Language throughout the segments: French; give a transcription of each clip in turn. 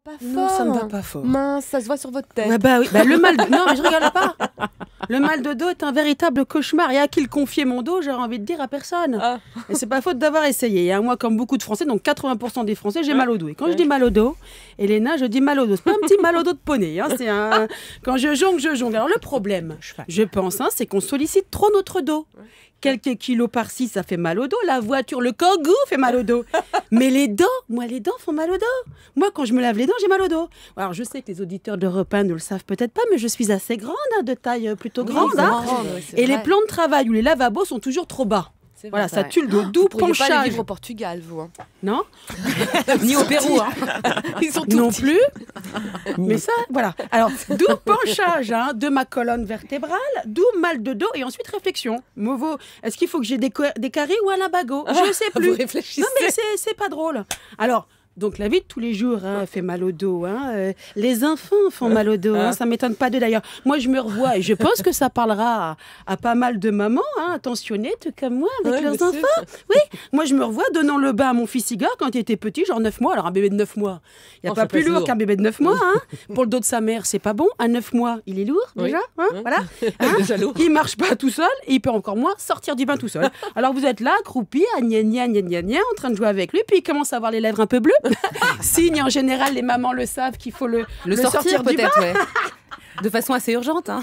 pas fort. Non, ça ne va pas fort. Mince, ça se voit sur votre tête. Ouais, bah oui, bah, le mal de... Non, mais je rigole pas. Le mal de dos est un véritable cauchemar. Et à qui le confier mon dos, j'aurais envie de dire à personne. Ah. Et c'est pas faute d'avoir essayé. Hein. Moi, comme beaucoup de Français, donc 80% des Français, j'ai mal au dos. Et quand je dis mal au dos, Elena, je dis mal au dos. C'est pas un petit mal au dos de poney. Hein. C'est un... Quand je jongle, je jongle. Alors le problème, je pense, hein, c'est qu'on sollicite trop notre dos. Quelques kilos par-ci, ça fait mal au dos. La voiture, le kangou fait mal au dos. Mais les dents, moi, les dents font mal au dos. Moi, quand je me lave les dents, j'ai mal au dos. Alors, je sais que les auditeurs d'Europe 1 ne le savent peut-être pas, mais je suis assez grande, hein, de taille plutôt grande. Hein. Et les plans de travail ou les lavabos sont toujours trop bas. Voilà, ça tue le dos. D'où penchage. Vous pourriez pas aller vivre au Portugal, vous. Hein. Non. Ni au Pérou. Hein. Ils sont tout non petits. plus. Mais ça, voilà. Alors, d'où penchage hein, de ma colonne vertébrale, d'où mal de dos et ensuite réflexion. Movo, est-ce qu'il faut que j'ai des caries ou un limbago? Je ne sais plus. Vous réfléchissez. Non, mais c'est pas drôle. Alors, donc la vie de tous les jours hein, fait mal au dos. Hein. Les enfants font mal au dos. Hein. Ça ne m'étonne pas d'eux d'ailleurs. Moi, je me revois et je pense que ça parlera à pas mal de mamans hein, attentionnées, tout comme moi, avec leurs enfants. Oui, moi, je me revois donnant le bain à mon fils Igor quand il était petit, genre 9 mois. Alors, un bébé de 9 mois, il n'y a pas plus lourd qu'un bébé de 9 mois. Hein. Pour le dos de sa mère, c'est pas bon. À 9 mois, il est lourd déjà. Hein, voilà. Hein. Déjà lourd. Il ne marche pas tout seul et il peut encore moins sortir du bain tout seul. Alors, vous êtes là, accroupi, gna gna gna gna gna, en train de jouer avec lui, puis il commence à avoir les lèvres un peu bleues. Signe, en général, les mamans le savent qu'il faut le sortir du bain. Ouais. De façon assez urgente. Hein.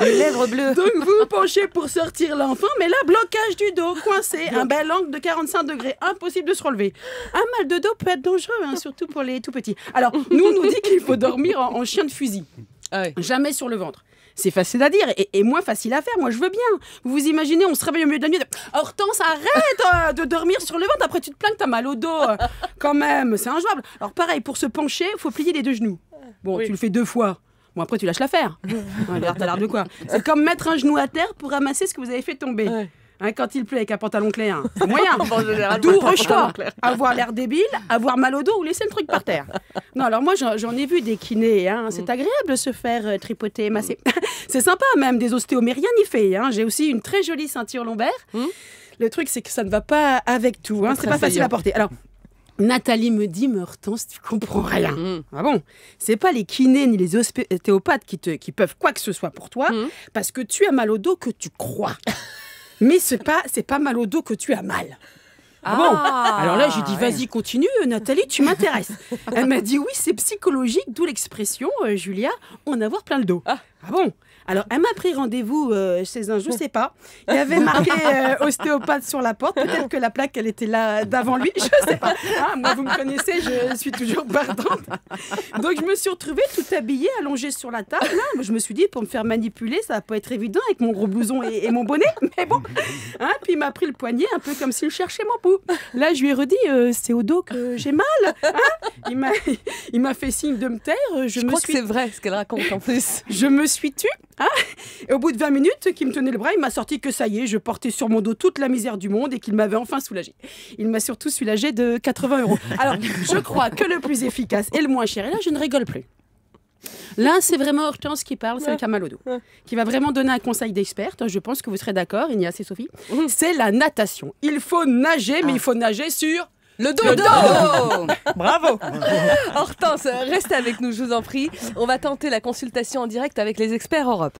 Les lèvres bleues. Donc vous penchez pour sortir l'enfant, mais là, blocage du dos, coincé, un bel angle de 45 degrés, impossible de se relever. Un mal de dos peut être dangereux, hein, surtout pour les tout petits. Alors, nous, on nous dit qu'il faut dormir en chien de fusil. Ah oui. Jamais sur le ventre. C'est facile à dire et moins facile à faire. Moi, je veux bien. Vous vous imaginez, on se réveille au milieu de la nuit. Hortense, arrête de dormir sur le ventre. Après, tu te plains que t'as mal au dos. Quand même, c'est injouable. Alors, pareil, pour se pencher, il faut plier les deux genoux. Bon, tu le fais 2 fois. Bon, après, tu lâches l'affaire. T'as l'air de quoi? C'est comme mettre un genou à terre pour ramasser ce que vous avez fait tomber. Ouais. Hein, quand il pleut avec un pantalon clair, hein, c'est moyen. Bon, D'où le choix. Avoir l'air débile, avoir mal au dos ou laisser le truc par terre. Non, alors moi, j'en ai vu des kinés. Hein. C'est agréable de se faire tripoter, masser. C'est sympa même, des ostéos, mais rien n'y fait. Hein. J'ai aussi une très jolie ceinture lombaire. Le truc, c'est que ça ne va pas avec tout. Hein. C'est pas facile à porter. Alors, Nathalie me dit, mais Hortense, tu comprends rien. Ah bon? C'est pas les kinés ni les ostéopathes qui peuvent quoi que ce soit pour toi, parce que tu as mal au dos que tu crois. Mais c'est pas mal au dos que tu as mal. Ah bon? Alors là, j'ai dit, vas-y, continue, Nathalie, tu m'intéresses. Elle m'a dit, oui, c'est psychologique, d'où l'expression, Julia, en avoir plein le dos. Ah bon? Alors, elle m'a pris rendez-vous chez un, je sais pas. Il y avait marqué ostéopathe sur la porte. Peut-être que la plaque, elle était là d'avant lui. Je sais pas. Hein, moi, vous me connaissez, je suis toujours partante. Donc, je me suis retrouvée tout habillée, allongée sur la table. Là, je me suis dit, pour me faire manipuler, ça va pas être évident avec mon gros blouson et mon bonnet. Mais bon. Hein, puis, il m'a pris le poignet, un peu comme s'il cherchait mon pouls. Là, je lui ai redit, c'est au dos que j'ai mal. Hein, il m'a fait signe de me taire. Je crois que c'est vrai ce qu'elle raconte en plus. Je me suis tue. Hein, et au bout de 20 minutes qu'il me tenait le bras, il m'a sorti que ça y est, je portais sur mon dos toute la misère du monde et qu'il m'avait enfin soulagée. Il m'a surtout soulagée de 80 €. Alors, je crois que le plus efficace et le moins cher, et là, je ne rigole plus. Là, c'est vraiment Hortense qui parle, celle qui a mal au dos, qui va vraiment donner un conseil d'experte. Je pense que vous serez d'accord, Ignace et Sophie. C'est la natation. Il faut nager, mais il faut nager sur... Le dos. Bravo. Hortense, restez avec nous, je vous en prie. On va tenter la consultation en direct avec les experts Europe.